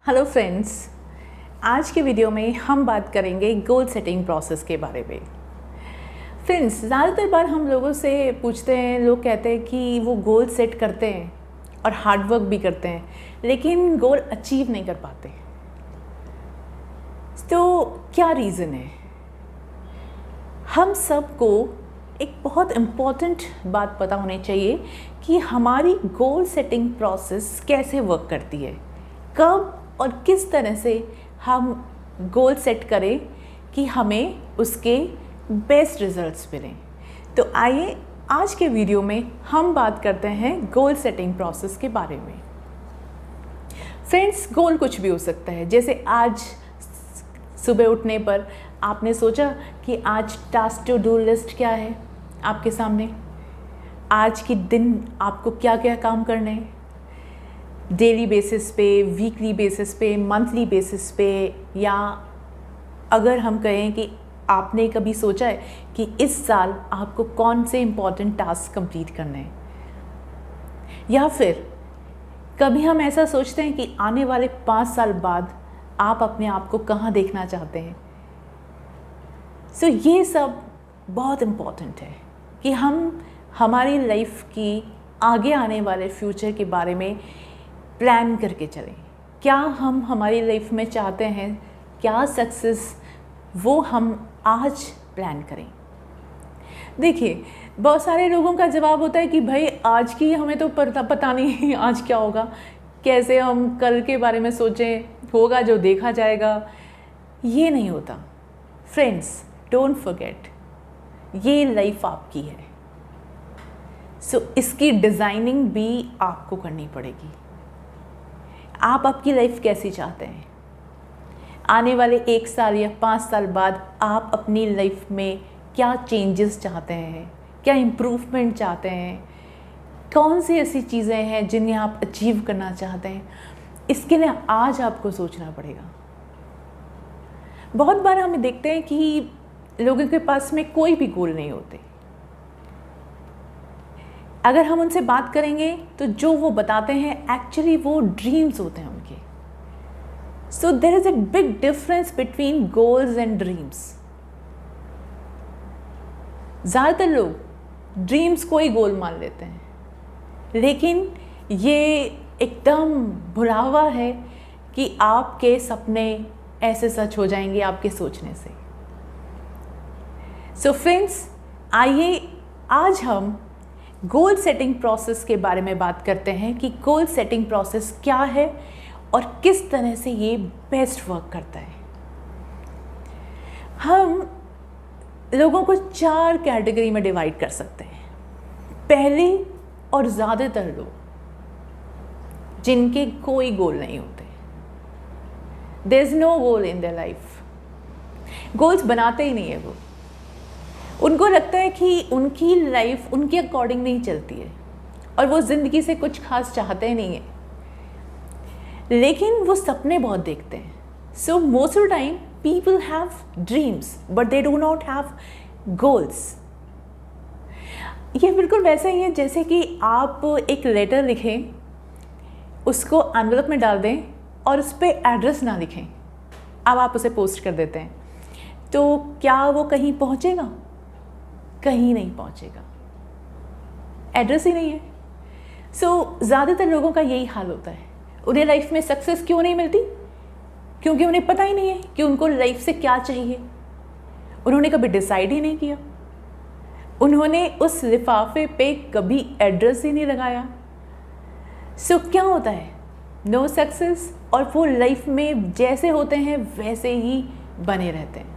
Hello friends, आज के video में हम बात करेंगे गोल सेटिंग प्रोसेस के बारे में। फ्रेंड्स, ज़्यादातर बार हम लोगों से पूछते हैं, लोग कहते हैं कि वो गोल सेट करते हैं और हार्ड वर्क भी करते हैं, लेकिन गोल अचीव नहीं कर पाते। तो क्या रीज़न है? हम सबको एक बहुत इम्पॉर्टेंट बात पता होनी चाहिए कि हमारी गोल सेटिंग प्रोसेस कैसे वर्क करती है, कब और किस तरह से हम गोल सेट करें कि हमें उसके बेस्ट रिजल्ट्स मिलें। तो आइए आज के वीडियो में हम बात करते हैं गोल सेटिंग प्रोसेस के बारे में। फ्रेंड्स, गोल कुछ भी हो सकता है। जैसे आज सुबह उठने पर आपने सोचा कि आज टास्क टू डू लिस्ट क्या है आपके सामने, आज के दिन आपको क्या क्या काम करने हैं, डेली बेसिस पे, वीकली बेसिस पे, मंथली बेसिस पे, या अगर हम कहें कि आपने कभी सोचा है कि इस साल आपको कौन से इम्पॉर्टेंट टास्क कंप्लीट करने हैं, या फिर कभी हम ऐसा सोचते हैं कि आने वाले 5 साल बाद आप अपने आप को कहाँ देखना चाहते हैं। सो ये सब बहुत इम्पॉर्टेंट है कि हम हमारी लाइफ की आगे आने वाले फ्यूचर के बारे में प्लान करके चलें। क्या हम हमारी लाइफ में चाहते हैं, क्या सक्सेस, वो हम आज प्लान करें। देखिए, बहुत सारे लोगों का जवाब होता है कि भाई आज की हमें तो पता नहीं आज क्या होगा, कैसे हम कल के बारे में सोचें, होगा जो देखा जाएगा। ये नहीं होता। फ्रेंड्स, डोंट फॉरगेट, ये लाइफ आपकी है। सो इसकी डिज़ाइनिंग भी आपको करनी पड़ेगी। आप आपकी लाइफ कैसी चाहते हैं? आने वाले 1 साल या 5 साल बाद आप अपनी लाइफ में क्या चेंजेस चाहते हैं, क्या इम्प्रूवमेंट चाहते हैं, कौन सी ऐसी चीज़ें हैं जिन्हें आप अचीव करना चाहते हैं। इसके लिए आज आपको सोचना पड़ेगा। बहुत बार हम देखते हैं कि लोगों के पास में कोई भी गोल नहीं होते। अगर हम उनसे बात करेंगे तो जो वो बताते हैं एक्चुअली वो ड्रीम्स होते हैं उनके। So there is a big difference between goals and dreams. ज़्यादातर लोग ड्रीम्स को ही गोल मान लेते हैं, लेकिन ये एकदम भुलावा है कि आपके सपने ऐसे सच हो जाएंगे आपके सोचने से। सो फ्रेंड्स, आइए आज हम गोल सेटिंग प्रोसेस के बारे में बात करते हैं कि गोल सेटिंग प्रोसेस क्या है और किस तरह से ये बेस्ट वर्क करता है। हम लोगों को 4 कैटेगरी में डिवाइड कर सकते हैं। पहले और ज़्यादातर लोग जिनके कोई गोल नहीं होते, there is no goal in their life, goals बनाते ही नहीं है वो। उनको लगता है कि उनकी लाइफ उनके अकॉर्डिंग नहीं चलती है और वो ज़िंदगी से कुछ खास चाहते नहीं हैं, लेकिन वो सपने बहुत देखते हैं। So most of the time people have dreams but they do not have goals. ये बिल्कुल वैसा ही है जैसे कि आप एक लेटर लिखें, उसको एनवेलप में डाल दें और उस पर एड्रेस ना लिखें, अब आप उसे पोस्ट कर देते हैं, तो क्या वो कहीं पहुँचेगा? कहीं नहीं पहुंचेगा, एड्रेस ही नहीं है। सो ज़्यादातर लोगों का यही हाल होता है। उन्हें लाइफ में सक्सेस क्यों नहीं मिलती? क्योंकि उन्हें पता ही नहीं है कि उनको लाइफ से क्या चाहिए। उन्होंने कभी डिसाइड ही नहीं किया, उन्होंने उस लिफाफे पे कभी एड्रेस ही नहीं लगाया। सो क्या होता है? नो सक्सेस, और वो लाइफ में जैसे होते हैं वैसे ही बने रहते हैं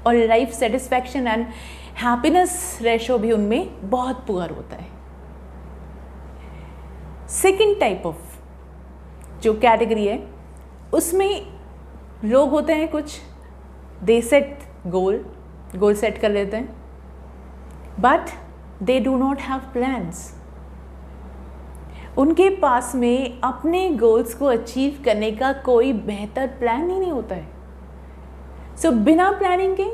और life satisfaction and happiness ratio भी उनमें बहुत पुअर होता है। सेकंड टाइप ऑफ जो कैटेगरी है, उसमें लोग होते हैं कुछ, दे सेट गोल सेट कर लेते हैं, but they do not have plans. उनके पास में अपने गोल्स को अचीव करने का कोई बेहतर प्लान ही नहीं होता है। सो बिना प्लानिंग के,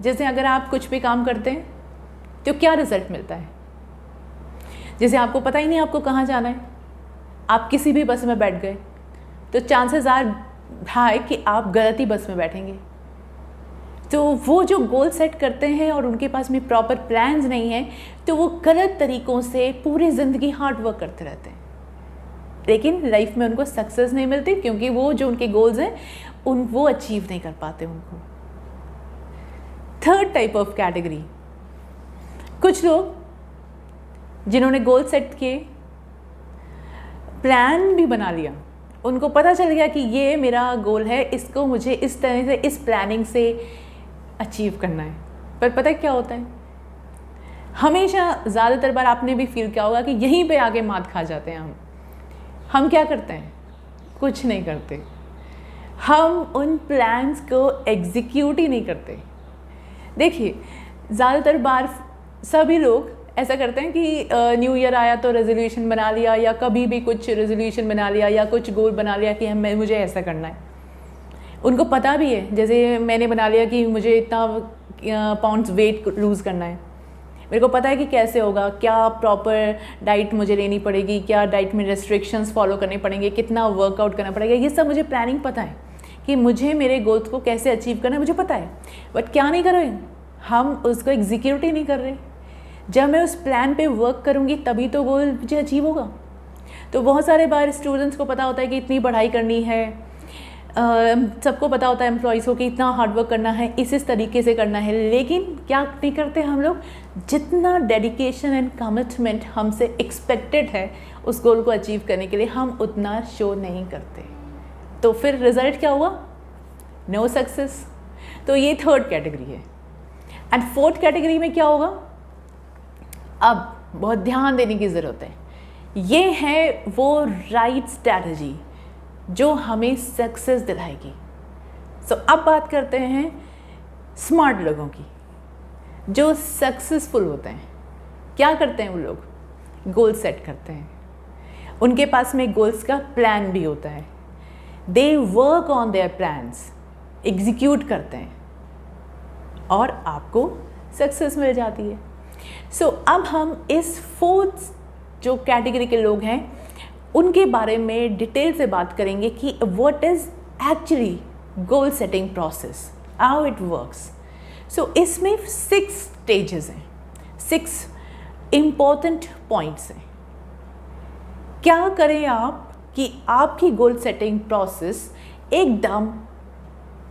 जैसे अगर आप कुछ भी काम करते हैं तो क्या रिजल्ट मिलता है? जैसे आपको पता ही नहीं आपको कहाँ जाना है, आप किसी भी बस में बैठ गए तो चांसेस आर है कि आप गलत ही बस में बैठेंगे। तो वो जो गोल सेट करते हैं और उनके पास में प्रॉपर प्लान्स नहीं है, तो वो गलत तरीक़ों से पूरी ज़िंदगी हार्ड वर्क करते रहते हैं, लेकिन लाइफ में उनको सक्सेस नहीं मिलती, क्योंकि वो जो उनके गोल्स हैं वो अचीव नहीं कर पाते उनको। थर्ड टाइप ऑफ कैटेगरी, कुछ लोग जिन्होंने गोल सेट किए, प्लान भी बना लिया, उनको पता चल गया कि ये मेरा गोल है, इसको मुझे इस तरह से, इस प्लानिंग से अचीव करना है। पर पता है क्या होता है, हमेशा ज़्यादातर बार आपने भी फील किया होगा कि यहीं पे आके मात खा जाते हैं हम क्या करते हैं? कुछ नहीं करते, हम उन प्लान्स को एग्जीक्यूट ही नहीं करते। देखिए, ज़्यादातर बार सभी लोग ऐसा करते हैं कि न्यू ईयर आया तो रेजोल्यूशन बना लिया, या कभी भी कुछ रेजोल्यूशन बना लिया या कुछ गोल बना लिया कि मुझे ऐसा करना है। उनको पता भी है, जैसे मैंने बना लिया कि मुझे इतना पाउंड्स वेट लूज़ करना है, मेरे को पता है कि कैसे होगा, क्या प्रॉपर डाइट मुझे लेनी पड़ेगी, क्या डाइट में रेस्ट्रिक्शंस फॉलो करने पड़ेंगे, कितना वर्कआउट करना पड़ेगा, ये सब मुझे प्लानिंग पता है कि मुझे मेरे गोल्स को कैसे अचीव करना है, मुझे पता है। बट क्या नहीं कर रहे, हम उसको एग्जीक्यूट ही नहीं कर रहे। जब मैं उस प्लान पे वर्क करूँगी तभी तो गोल मुझे अचीव होगा। तो बहुत सारे बार स्टूडेंट्स को पता होता है कि इतनी पढ़ाई करनी है, सबको पता होता है एम्प्लॉइज़ को कि इतना हार्डवर्क करना है, इस तरीके से करना है, लेकिन क्या नहीं करते हम लोग? जितना डेडिकेशन एंड कमिटमेंट हमसे एक्सपेक्टेड है उस गोल को अचीव करने के लिए, हम उतना शो नहीं करते। तो फिर रिजल्ट क्या हुआ? No success. तो ये थर्ड कैटेगरी है। एंड फोर्थ कैटेगरी में क्या होगा? अब बहुत ध्यान देने की ज़रूरत है। ये है वो राइट स्ट्रैटेजी जो हमें सक्सेस दिलाएगी। सो अब बात करते हैं स्मार्ट लोगों की, जो सक्सेसफुल होते हैं। क्या करते हैं वो लोग? गोल सेट करते हैं, उनके पास में गोल्स का प्लान भी होता है, they work on their plans, execute करते हैं और आपको सक्सेस मिल जाती है। सो अब हम इस फोर्थ जो कैटेगरी के लोग हैं उनके बारे में डिटेल से बात करेंगे कि what is actually goal setting process, how it works. So इसमें 6 स्टेजेस हैं, 6 इम्पॉर्टेंट पॉइंट्स हैं। क्या करें आप कि आपकी गोल सेटिंग प्रोसेस एकदम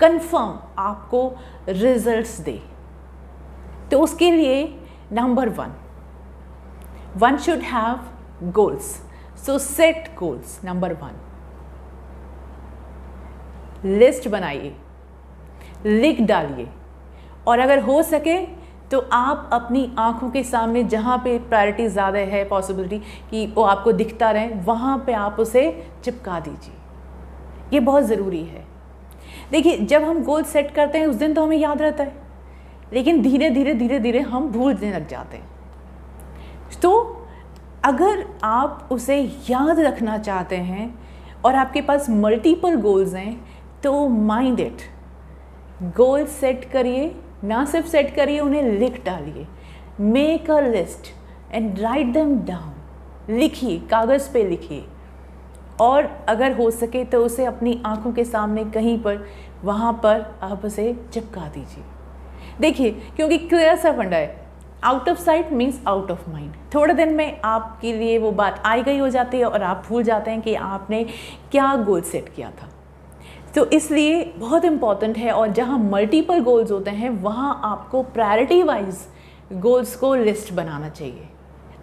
कंफर्म आपको रिजल्ट्स दे? तो उसके लिए number 1 should have goals. So set goals. Number 1, list बनाइए, लिख डालिए, और अगर हो सके तो आप अपनी आंखों के सामने जहाँ पे प्रायोरिटी ज़्यादा है, पॉसिबिलिटी कि वो आपको दिखता रहे, वहाँ पे आप उसे चिपका दीजिए। ये बहुत ज़रूरी है। देखिए, जब हम गोल सेट करते हैं उस दिन तो हमें याद रहता है, लेकिन धीरे धीरे हम भूलने लग जाते हैं। तो अगर आप उसे याद रखना चाहते हैं और आपके पास मल्टीपल गोल्स हैं, तो माइंड इट, गोल सेट करिए, ना सिर्फ सेट करिए, उन्हें लिख डालिए। Make a list and write them down. लिखिए, कागज़ पे लिखिए, और अगर हो सके तो उसे अपनी आंखों के सामने कहीं पर, वहाँ पर आप उसे चिपका दीजिए। देखिए, क्योंकि क्लियर सा फंडा है, out of site means out of mind. थोड़े दिन में आपके लिए वो बात आई गई हो जाती है और आप भूल जाते हैं कि आपने क्या गोल सेट किया था। तो इसलिए बहुत इम्पॉर्टेंट है, और जहाँ मल्टीपल गोल्स होते हैं वहाँ आपको प्रायोरिटी वाइज गोल्स को लिस्ट बनाना चाहिए।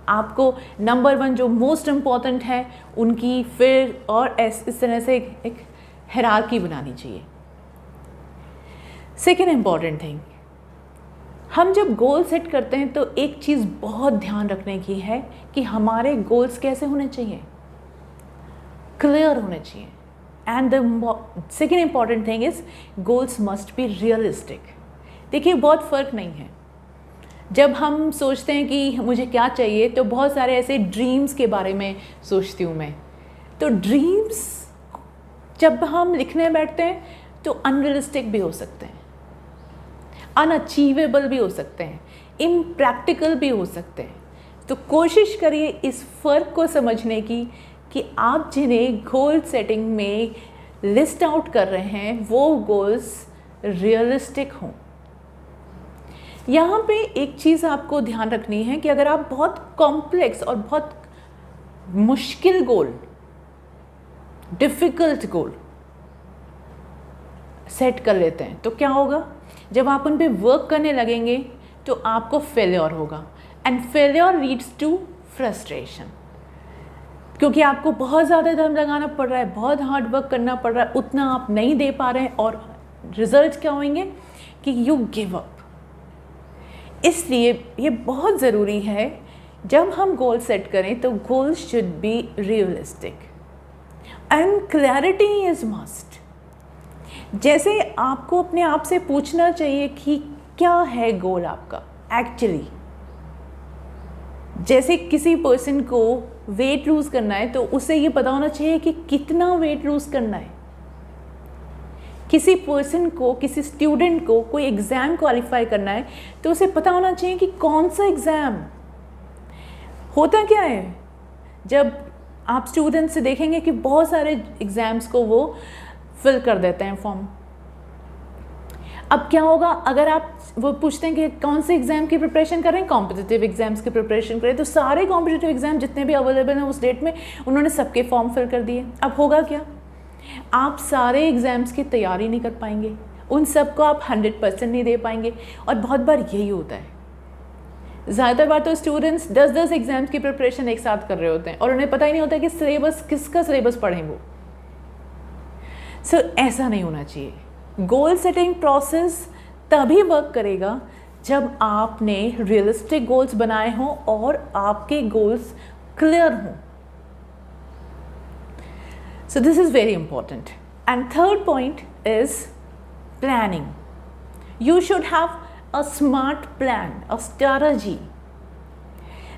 आपको नंबर 1 जो मोस्ट इम्पॉर्टेंट है उनकी, फिर और इस तरह से एक हायरार्की बनानी चाहिए। सेकेंड इम्पॉर्टेंट थिंग, हम जब गोल सेट करते हैं तो एक चीज़ बहुत ध्यान रखने की है कि हमारे गोल्स कैसे होने चाहिए? क्लियर होने चाहिए। And the second important thing is goals must be realistic. देखिए, बहुत फ़र्क नहीं है। जब हम सोचते हैं कि मुझे क्या चाहिए, तो बहुत सारे ऐसे ड्रीम्स के बारे में सोचती हूँ मैं। तो ड्रीम्स जब हम लिखने बैठते हैं तो अनरियलिस्टिक भी हो सकते हैं, अनअचीवेबल भी हो सकते हैं, इम्प्रैक्टिकल भी हो सकते हैं। तो कोशिश करिए इस फ़र्क को समझने की कि आप जिन्हें गोल सेटिंग में लिस्ट आउट कर रहे हैं वो गोल्स रियलिस्टिक हों। यहाँ पे एक चीज़ आपको ध्यान रखनी है कि अगर आप बहुत कॉम्प्लेक्स और बहुत मुश्किल गोल, डिफ़िकल्ट गोल सेट कर लेते हैं तो क्या होगा, जब आप उन पे वर्क करने लगेंगे तो आपको फेलियर होगा, and failure leads to frustration, क्योंकि आपको बहुत ज़्यादा दम लगाना पड़ रहा है, बहुत हार्ड वर्क करना पड़ रहा है, उतना आप नहीं दे पा रहे हैं और रिजल्ट क्या होंगे कि यू गिव अप। इसलिए ये बहुत ज़रूरी है जब हम गोल सेट करें तो goal should be realistic and clarity is must. जैसे आपको अपने आप से पूछना चाहिए कि क्या है गोल आपका एक्चुअली। जैसे किसी पर्सन को वेट लूज़ करना है तो उसे ये पता होना चाहिए कि कितना वेट लूज़ करना है। किसी पर्सन को, किसी स्टूडेंट को कोई एग्ज़ाम क्वालिफाई करना है तो उसे पता होना चाहिए कि कौन सा एग्ज़ाम। होता क्या है, जब आप स्टूडेंट से देखेंगे कि बहुत सारे एग्ज़ाम्स को वो फिल कर देते हैं फॉर्म। अब क्या होगा, अगर आप वो पूछते हैं कि कौन से एग्ज़ाम की प्रिपरेशन कर रहे हैं, कॉम्पिटिटिव एग्ज़ाम्स की प्रिपरेशन करें, तो सारे कॉम्पिटिटिव एग्ज़ाम जितने भी अवेलेबल हैं उस डेट में उन्होंने सबके फॉर्म फिल कर दिए। अब होगा क्या, आप सारे एग्ज़ाम्स की तैयारी नहीं कर पाएंगे, उन सब को आप 100% नहीं दे पाएंगे। और बहुत बार यही होता है, ज़्यादातर बार तो स्टूडेंट्स 10-10 एग्ज़ाम्स की प्रिपरेशन एक साथ कर रहे होते हैं और उन्हें पता ही नहीं होता कि सिलेबस किसका सिलेबस पढ़ें वो। सो ऐसा नहीं होना चाहिए। गोल सेटिंग प्रोसेस तभी वर्क करेगा जब आपने रियलिस्टिक गोल्स बनाए हों और आपके गोल्स क्लियर हों। So this is very important. And third point is planning. You should have a smart plan, a strategy.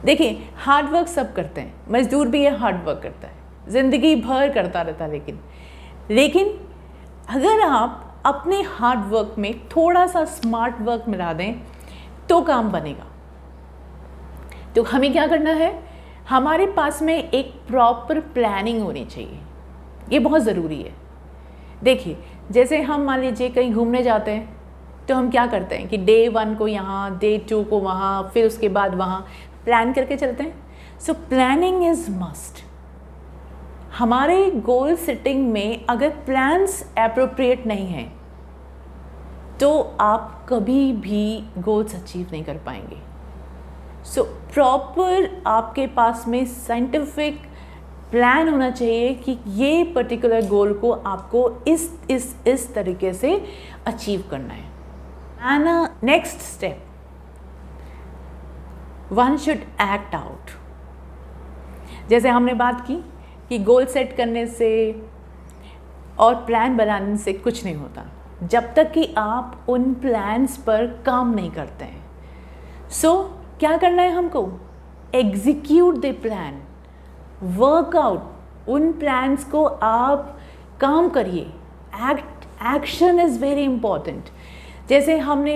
देखिए, हार्ड वर्क सब करते हैं, मजदूर भी ये हार्ड वर्क करता है, ज़िंदगी भर करता रहता है, लेकिन अगर आप अपने हार्ड वर्क में थोड़ा सा स्मार्ट वर्क मिला दें तो काम बनेगा। तो हमें क्या करना है, हमारे पास में एक प्रॉपर प्लानिंग होनी चाहिए, ये बहुत ज़रूरी है। देखिए, जैसे हम मान लीजिए कहीं घूमने जाते हैं तो हम क्या करते हैं कि डे 1 को यहाँ, डे 2 को वहाँ, फिर उसके बाद वहाँ प्लान करके चलते हैं। So planning is must. हमारे गोल सेटिंग में अगर प्लान्स एप्रोप्रिएट नहीं हैं तो आप कभी भी गोल्स अचीव नहीं कर पाएंगे। सो प्रॉपर आपके पास में साइंटिफिक प्लान होना चाहिए कि ये पर्टिकुलर गोल को आपको इस तरीके से अचीव करना है। And next step, one should act out. जैसे हमने बात की कि गोल सेट करने से और प्लान बनाने से कुछ नहीं होता जब तक कि आप उन प्लान्स पर काम नहीं करते हैं। सो क्या करना है हमको, एग्जीक्यूट द प्लान, वर्कआउट उन प्लान्स को आप काम करिए। Action is very important. जैसे हमने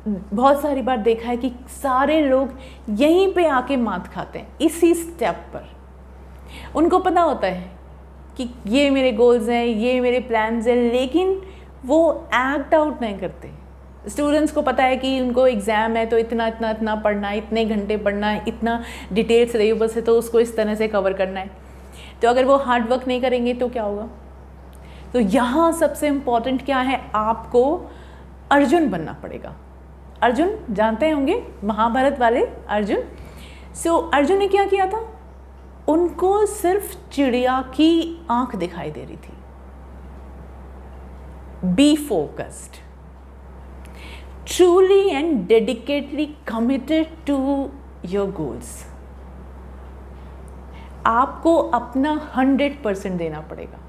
बहुत सारी बार देखा है कि सारे लोग यहीं पे आके मात खाते हैं, इसी स्टेप पर। उनको पता होता है कि ये मेरे गोल्स हैं, ये मेरे प्लान्स हैं, लेकिन वो एक्ट आउट नहीं करते। स्टूडेंट्स को पता है कि उनको एग्ज़ाम है तो इतना इतना इतना पढ़ना है, इतने घंटे पढ़ना है, इतना डिटेल सिलेबस है तो उसको इस तरह से कवर करना है। तो अगर वो हार्ड वर्क नहीं करेंगे तो क्या होगा। तो यहाँ सबसे इम्पॉर्टेंट क्या है, आपको अर्जुन बनना पड़ेगा। अर्जुन जानते होंगे, महाभारत वाले अर्जुन। सो अर्जुन ने क्या किया था, उनको सिर्फ चिड़िया की आंख दिखाई दे रही थी। Be focused, truly and dedicatedly committed to your goals. आपको अपना 100% देना पड़ेगा।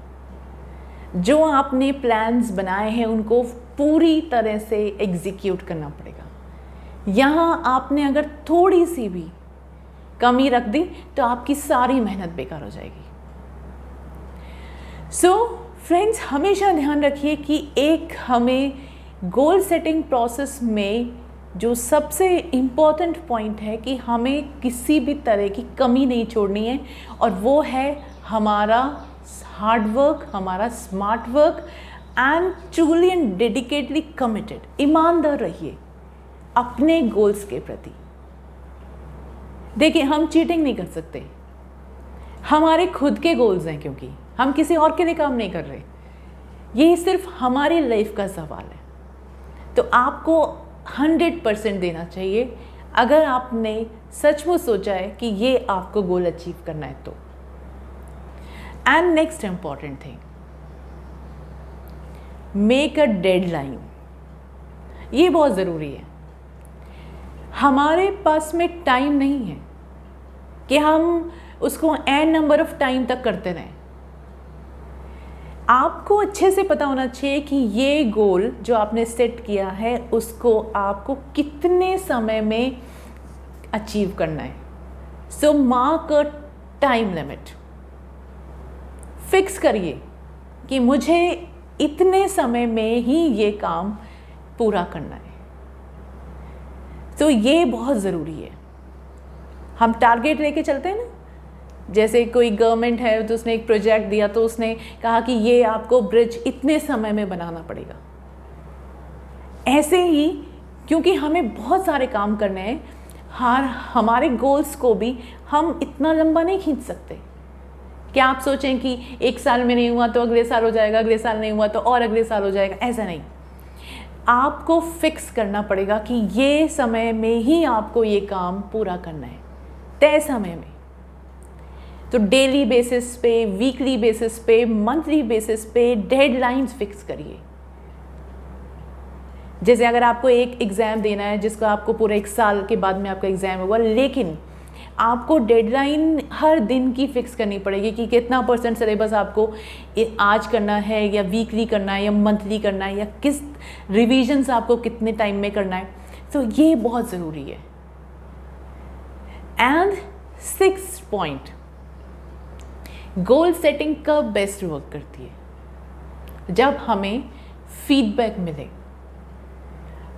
जो आपने प्लान्स बनाए हैं उनको पूरी तरह से एग्जीक्यूट करना पड़ेगा। यहाँ आपने अगर थोड़ी सी भी कमी रख दी तो आपकी सारी मेहनत बेकार हो जाएगी। सो फ्रेंड्स, हमेशा ध्यान रखिए कि एक हमें गोल सेटिंग प्रोसेस में जो सबसे इम्पॉर्टेंट पॉइंट है कि हमें किसी भी तरह की कमी नहीं छोड़नी है, और वो है हमारा हार्ड वर्क, हमारा smart work and truly and dedicatedly committed. ईमानदार रहिए अपने गोल्स के प्रति। देखिए, हम चीटिंग नहीं कर सकते, हमारे खुद के गोल्स हैं, क्योंकि हम किसी और के लिए काम नहीं कर रहे। ये सिर्फ हमारी लाइफ का सवाल है। तो आपको 100% देना चाहिए अगर आपने सचमुच सोचा है कि ये आपको गोल अचीव करना है तो। And next important thing, make a deadline. ये बहुत ज़रूरी है। हमारे पास में टाइम नहीं है कि हम उसको एन नंबर ऑफ टाइम तक करते रहें। आपको अच्छे से पता होना चाहिए कि ये गोल जो आपने सेट किया है उसको आपको कितने समय में अचीव करना है। So mark a time limit, fix करिए कि मुझे इतने समय में ही ये काम पूरा करना है। तो ये बहुत ज़रूरी है। हम टारगेट लेके चलते हैं ना, जैसे कोई गवर्नमेंट है तो उसने एक प्रोजेक्ट दिया तो उसने कहा कि ये आपको ब्रिज इतने समय में बनाना पड़ेगा। ऐसे ही, क्योंकि हमें बहुत सारे काम करने हैं, हमारे गोल्स को भी हम इतना लंबा नहीं खींच सकते। क्या आप सोचें कि एक साल में नहीं हुआ तो अगले साल हो जाएगा, अगले साल नहीं हुआ तो और अगले साल हो जाएगा, ऐसा नहीं। आपको फिक्स करना पड़ेगा कि ये समय में ही आपको ये काम पूरा करना है, तय समय में। तो डेली बेसिस पे, वीकली बेसिस पे, मंथली बेसिस पे डेडलाइंस फिक्स करिए। जैसे अगर आपको एक एग्ज़ाम देना है जिसको आपको पूरा 1 साल के बाद में आपका एग्ज़ाम होगा, लेकिन आपको डेडलाइन हर दिन की फिक्स करनी पड़ेगी कि कितना % सिलेबस आपको आज करना है, या वीकली करना है, या मंथली करना है, या किस रिविजन्स आपको कितने टाइम में करना है। तो ये बहुत ज़रूरी है। And 6th point, goal setting कब बेस्ट वर्क करती है? जब हमें फीडबैक मिले,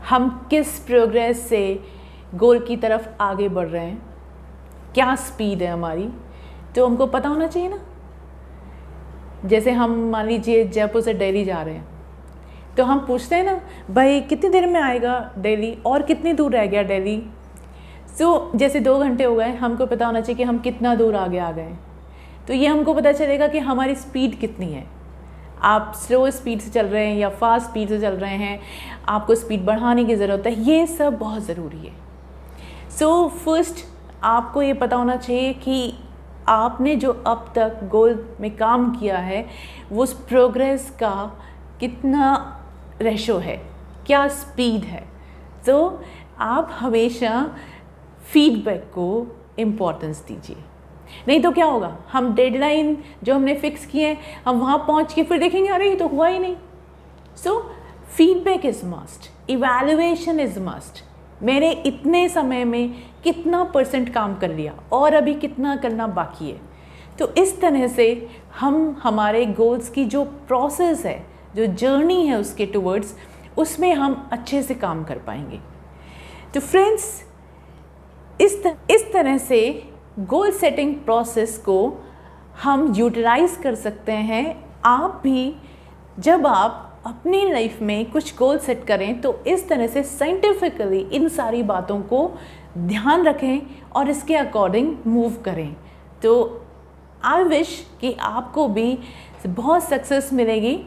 हम किस प्रोग्रेस से गोल की तरफ आगे बढ़ रहे हैं, क्या स्पीड है हमारी, तो हमको पता होना चाहिए ना। जैसे हम मान लीजिए जयपुर से दिल्ली जा रहे हैं, तो हम पूछते हैं ना, भाई कितनी देर में आएगा दिल्ली, और कितनी दूर रह गया दिल्ली। सो जैसे 2 घंटे हो गए, हमको पता होना चाहिए कि हम कितना दूर आगे आ गए। तो ये हमको पता चलेगा कि हमारी स्पीड कितनी है। आप स्लो स्पीड से चल रहे हैं या फास्ट स्पीड से चल रहे हैं, आपको स्पीड बढ़ाने की ज़रूरत है। ये सब बहुत ज़रूरी है। सो फर्स्ट आपको ये पता होना चाहिए कि आपने जो अब तक गोल में काम किया है वो उस प्रोग्रेस का कितना रेशो है, क्या स्पीड है। तो आप हमेशा फीडबैक को इम्पोर्टेंस दीजिए। नहीं तो क्या होगा, हम डेडलाइन जो हमने फिक्स किए हैं, हम वहाँ पहुँच के फिर देखेंगे अरे ये तो हुआ ही नहीं। So feedback is must, evaluation is must. मैंने इतने समय में कितना % काम कर लिया और अभी कितना करना बाकी है। तो इस तरह से हम हमारे गोल्स की जो प्रोसेस है, जो जर्नी है उसके टुवर्ड्स, उसमें हम अच्छे से काम कर पाएंगे। तो फ्रेंड्स, इस तरह से गोल सेटिंग प्रोसेस को हम यूटिलाइज कर सकते हैं। आप भी जब आप अपनी लाइफ में कुछ गोल सेट करें तो इस तरह से साइंटिफिकली इन सारी बातों को ध्यान रखें और इसके अकॉर्डिंग मूव करें। तो आई विश कि आपको भी बहुत सक्सेस मिलेगी।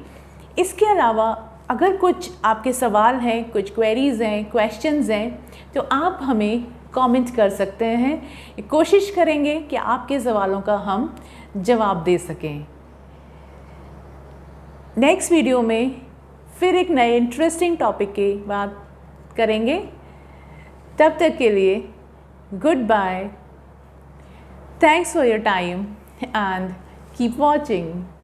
इसके अलावा अगर कुछ आपके सवाल हैं, कुछ क्वेरीज़ हैं, क्वेश्चंस हैं, तो आप हमें कमेंट कर सकते हैं। कोशिश करेंगे कि आपके सवालों का हम जवाब दे सकें। नेक्स्ट वीडियो में फिर एक नए इंटरेस्टिंग टॉपिक की बात करेंगे। तब तक के लिए goodbye, thanks for your time and keep watching.